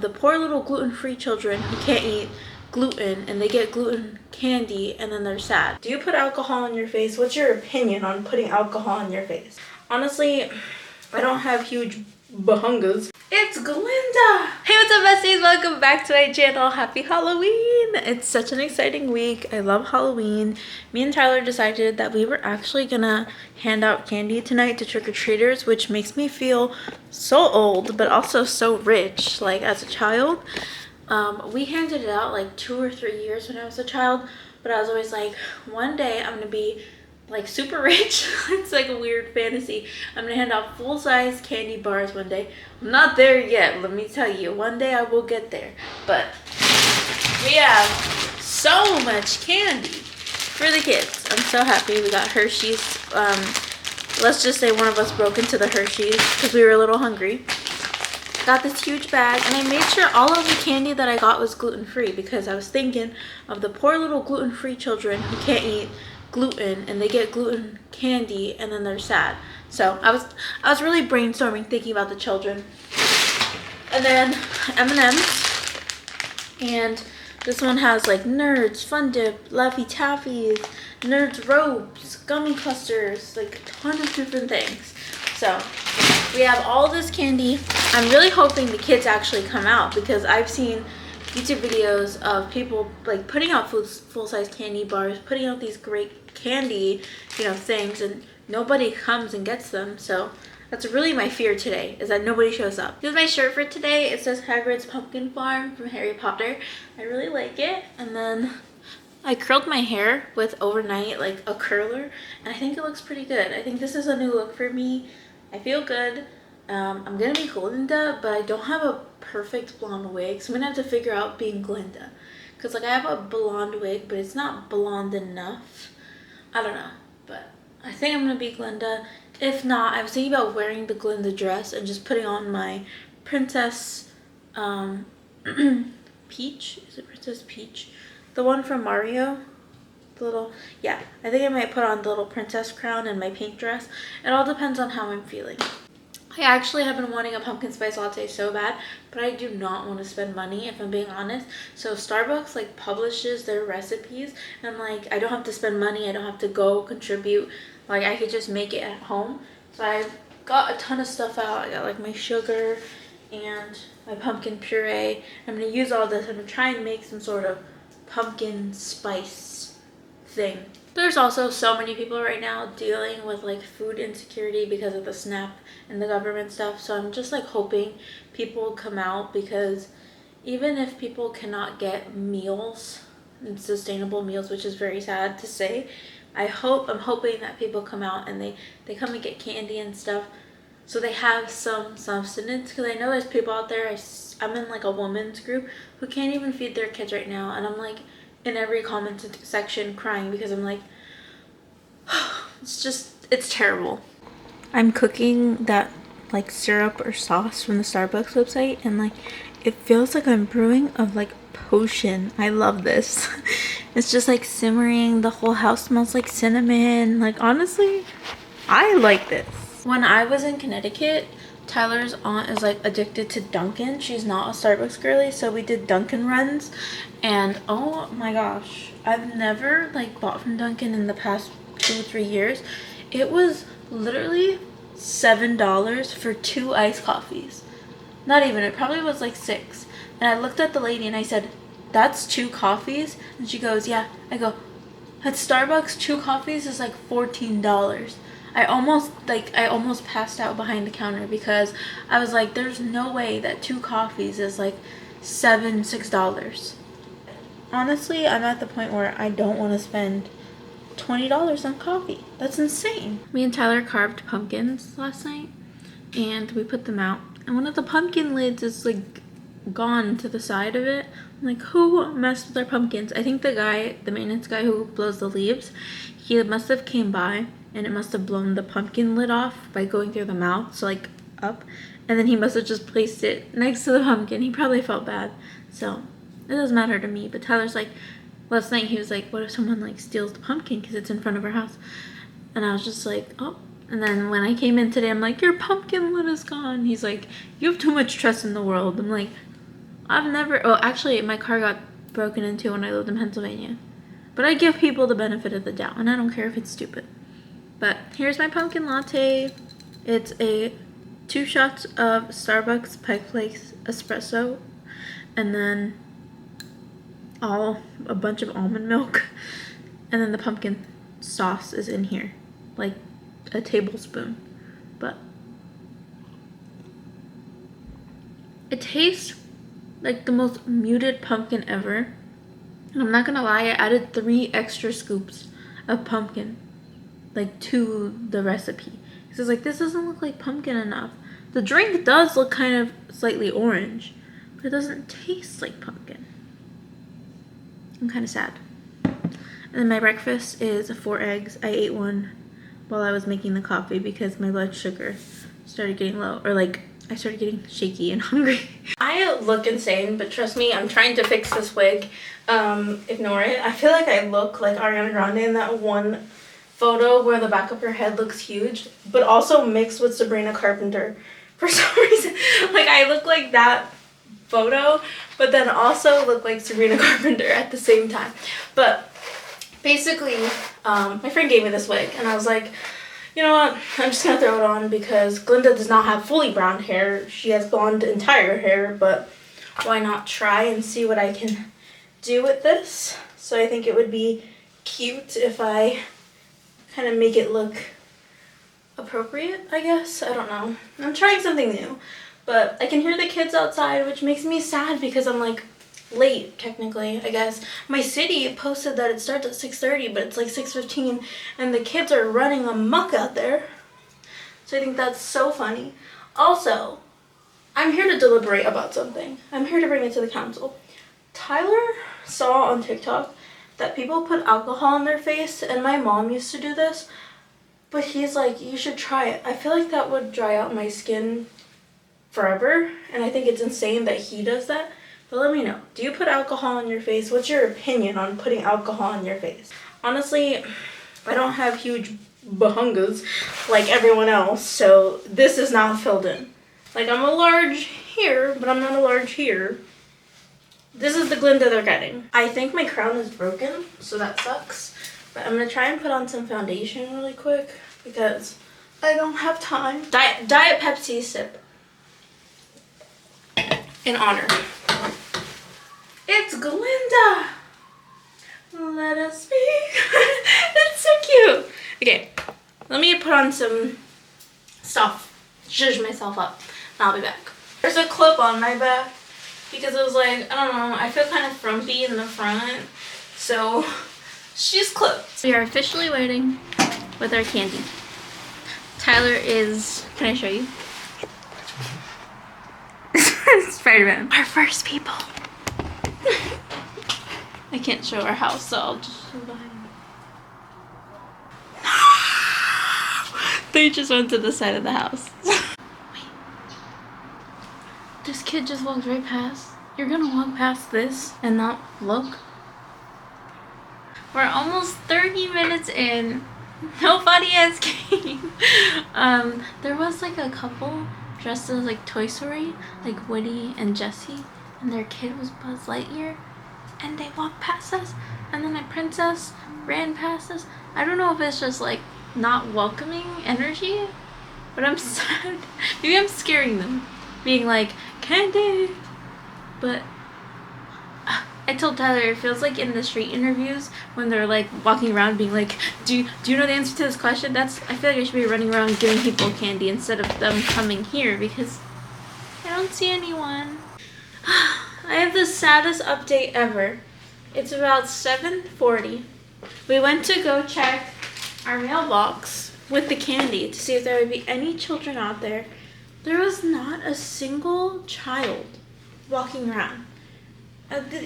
the poor little gluten-free children who can't eat gluten and they get gluten candy and then they're sad. Do you put alcohol on your face? What's your opinion on putting alcohol on your face? Honestly, I don't have huge bahungas. It's Glinda! Hey, what's up, besties? Welcome back to my channel. Happy Halloween! It's such an exciting week. I love Halloween. Me and Tyler decided that we were actually gonna hand out candy tonight to trick-or-treaters, which makes me feel so old, but also so rich, like as a child. We handed it out like 2 or 3 years when I was a child, but I was always like, one day I'm gonna be like super rich. It's like a weird fantasy. I'm gonna hand out full-size candy bars one day. I'm not there yet, let me tell you. One day I will get there. But we have so much candy for the kids. I'm so happy. We got Hershey's. Let's just say one of us broke into the Hershey's because we were a little hungry. Got this huge bag, and I made sure all of the candy that I got was gluten-free because I was thinking of the poor little gluten-free children who can't eat gluten and they get gluten candy and then they're sad. So I was really brainstorming, thinking about the children. And then M&M's, and this one has like Nerds, Fun Dip, Laffy Taffies, Nerds Ropes, gummy clusters, like a ton of different things. So we have all this candy. I'm really hoping the kids actually come out because I've seen YouTube videos of people like putting out full-size candy bars, putting out these great candy, things, and nobody comes and gets them. So that's really my fear today, is that nobody shows up. Here's my shirt for today. It says Hagrid's Pumpkin Farm from Harry Potter. I really like it. And then I curled my hair with overnight like a curler, and I think it looks pretty good. I think this is a new look for me. I feel good. I'm gonna be Glinda, but I don't have a perfect blonde wig, so I'm gonna have to figure out being Glinda, because like I have a blonde wig but it's not blonde enough. I don't know, but I think I'm gonna be Glinda. If not, I was thinking about wearing the Glinda dress and just putting on my Princess Peach. Is it Princess Peach? The one from Mario? Yeah, I think I might put on the little princess crown and my pink dress. It all depends on how I'm feeling. I actually have been wanting a pumpkin spice latte so bad, but I do not want to spend money, if I'm being honest. So Starbucks like publishes their recipes, and like I don't have to spend money, I don't have to go contribute, like I could just make it at home. So I got a ton of stuff out. I got like my sugar and my pumpkin puree. I'm gonna use all this. I'm gonna try and make some sort of pumpkin spice thing. There's also so many people right now dealing with like food insecurity because of the SNAP and the government stuff. So I'm just like hoping people come out, because even if people cannot get meals and sustainable meals, which is very sad to say, I'm hoping that people come out and they come and get candy and stuff so they have some sustenance. Because I know there's people out there, I'm in like a women's group who can't even feed their kids right now, and I'm like in every comment section crying because I'm like, it's terrible. I'm cooking that like syrup or sauce from the Starbucks website, and like it feels like I'm brewing a like potion. I love this. It's just like simmering. The whole house smells like cinnamon. Like honestly, I like this. When I was in Connecticut, Tyler's aunt is like addicted to Dunkin'. She's not a Starbucks girly, so we did Dunkin' runs, and oh my gosh, I've never like bought from Dunkin' in the past 2-3 years. It was literally $7 for 2 iced coffees. Not even, it probably was like $6. And I looked at the lady and I said, that's 2 coffees? And she goes, yeah. I go, at Starbucks 2 coffees is like $14. I almost passed out behind the counter because I was like, there's no way that 2 coffees is like $6. Honestly, I'm at the point where I don't want to spend $20 on coffee. That's insane. Me and Tyler carved pumpkins last night and we put them out, and one of the pumpkin lids is like gone to the side of it. I'm like, who messed with our pumpkins? I think the maintenance guy who blows the leaves, he must have came by and it must have blown the pumpkin lid off by going through the mouth, so like up, and then he must have just placed it next to the pumpkin. He probably felt bad, so it doesn't matter to me. But Tyler's like, last night he was like, what if someone like steals the pumpkin because it's in front of our house? And I was just like, oh. And then when I came in today, I'm like, your pumpkin lid is gone. He's like, you have too much trust in the world. I'm like, I've never, oh, actually, my car got broken into when I lived in Pennsylvania. But I give people the benefit of the doubt, and I don't care if it's stupid. But here's my pumpkin latte. It's 2 shots of Starbucks Pike Place espresso, and then a bunch of almond milk, and then the pumpkin sauce is in here, like a tablespoon. But it tastes like the most muted pumpkin ever. And I'm not gonna lie, I added 3 extra scoops of pumpkin, like, to the recipe. Because it's like, this doesn't look like pumpkin enough. The drink does look kind of slightly orange, but it doesn't taste like pumpkin. I'm kind of sad. And then my breakfast is 4 eggs. I ate one while I was making the coffee because my blood sugar started getting low, or like, I started getting shaky and hungry. I look insane, but trust me, I'm trying to fix this wig. Ignore it. I feel like I look like Ariana Grande in that one photo where the back of her head looks huge, but also mixed with Sabrina Carpenter. For some reason, like, I look like that photo, but then also look like Sabrina Carpenter at the same time. But basically, my friend gave me this wig, and I was like, you know what, I'm just gonna throw it on because Glinda does not have fully brown hair. She has blonde entire hair, but why not try and see what I can do with this? So I think it would be cute if I kind of make it look appropriate, I guess. I don't know. I'm trying something new, but I can hear the kids outside, which makes me sad because I'm like late technically, I guess. My city posted that it starts at 6:30, but it's like 6:15 and the kids are running amok out there. So I think that's so funny. Also, I'm here to deliberate about something. I'm here to bring it to the council. Tyler saw on TikTok that people put alcohol in their face, and my mom used to do this, but he's like, you should try it. I feel like that would dry out my skin forever, and I think it's insane that he does that. But let me know. Do you put alcohol on your face? What's your opinion on putting alcohol on your face? Honestly, I don't have huge bahungas like everyone else, so this is not filled in. Like, I'm a large here, but I'm not a large here. This is the Glinda they're getting. I think my crown is broken, so that sucks. But I'm gonna try and put on some foundation really quick because I don't have time. Diet Pepsi sip. In honor. It's Glinda! Let us speak. It's so cute. Okay, let me put on some stuff. Zhuzh myself up. And I'll be back. There's a clip on my back because it was like, I don't know, I feel kind of frumpy in the front. So she's clipped. We are officially waiting with our candy. Tyler is, can I show you? Spider-Man. Our first people. I can't show our house, so I'll just show behind me. They just went to the side of the house. Wait. This kid just walked right past. You're gonna walk past this and not look? We're almost 30 minutes in. Nobody has came. There was like a couple dressed as like Toy Story, like Woody and Jessie, and their kid was Buzz Lightyear, and they walked past us, and then my princess ran past us. I don't know if it's just like not welcoming energy, but I'm sad. Maybe I'm scaring them, being like, candy. But I told Tyler it feels like in the street interviews when they're like walking around being like, do you know the answer to this question? I feel like I should be running around giving people candy instead of them coming here because I don't see anyone. I have the saddest update ever. It's about 7:40. We went to go check our mailbox with the candy to see if there would be any children out there. There was not a single child walking around.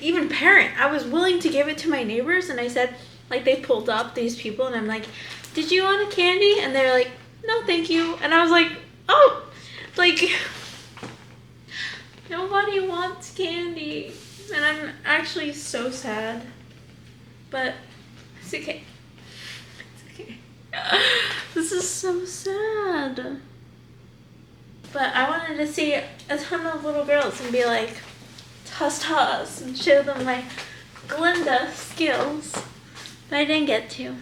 Even parent. I was willing to give it to my neighbors, and I said, like, they pulled up these people, and I'm like, did you want a candy? And they're like, no, thank you. And I was like, oh, like, nobody wants candy. And I'm actually so sad. But it's okay. It's okay. This is so sad. But I wanted to see a ton of little girls and be like, tuss and show them my Glinda skills. But I didn't get to.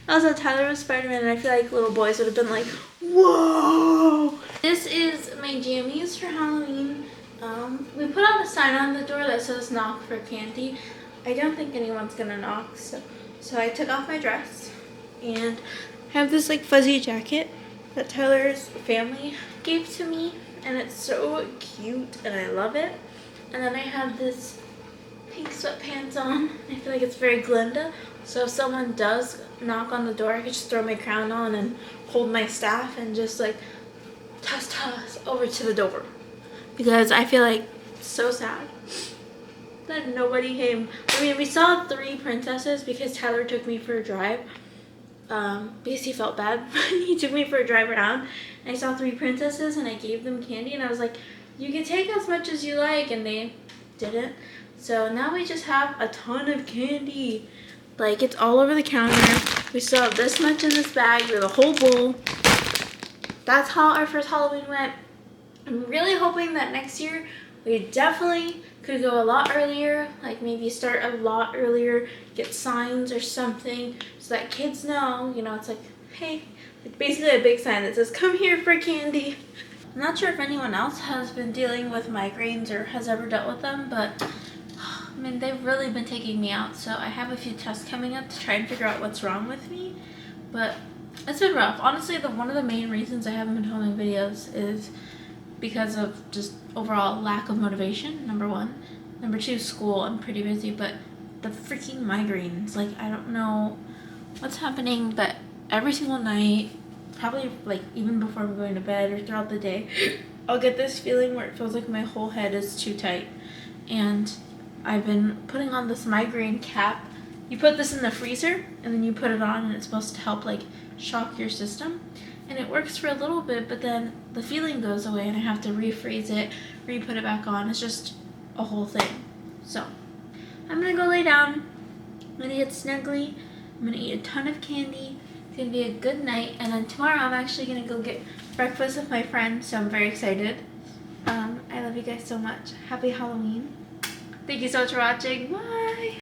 Also, Tyler was Spider-Man, and I feel like little boys would have been like, whoa! This is my jammies for Halloween. We put out a sign on the door that says knock for candy. I don't think anyone's gonna knock, so I took off my dress. And I have this like fuzzy jacket that Tyler's family gave to me. And it's so cute, and I love it. And then I have this pink sweatpants on. I feel like it's very Glinda. So if someone does knock on the door, I could just throw my crown on and hold my staff and just like toss over to the door. Because I feel like so sad that nobody came. I mean, we saw 3 princesses because Tyler took me for a drive. Because he felt bad. He took me for a drive around. And I saw 3 princesses and I gave them candy. And I was like, you can take as much as you like. And they didn't. So now we just have a ton of candy. Like, it's all over the counter. We still have this much in this bag. We have a whole bowl. That's how our first Halloween went. I'm really hoping that next year we definitely could go a lot earlier. Like, maybe start a lot earlier. Get signs or something so that kids know, you know, it's like, hey, like basically a big sign that says, come here for candy. I'm not sure if anyone else has been dealing with migraines or has ever dealt with them, but I mean, they've really been taking me out, so I have a few tests coming up to try and figure out what's wrong with me. But it's been rough. Honestly, one of the main reasons I haven't been filming videos is because of just overall lack of motivation, number 1. Number 2, school. I'm pretty busy, but the freaking migraines, like, I don't know what's happening, but every single night, probably like even before I'm going to bed or throughout the day, I'll get this feeling where it feels like my whole head is too tight. And I've been putting on this migraine cap. You put this in the freezer and then you put it on, and it's supposed to help like shock your system. And it works for a little bit, but then the feeling goes away and I have to refreeze it, re-put it back on. It's just a whole thing. So I'm gonna go lay down. I'm gonna get snuggly. I'm gonna eat a ton of candy. It's gonna be a good night. And then tomorrow I'm actually gonna go get breakfast with my friend, so I'm very excited. I love you guys so much. Happy Halloween. Thank you so much for watching. Bye.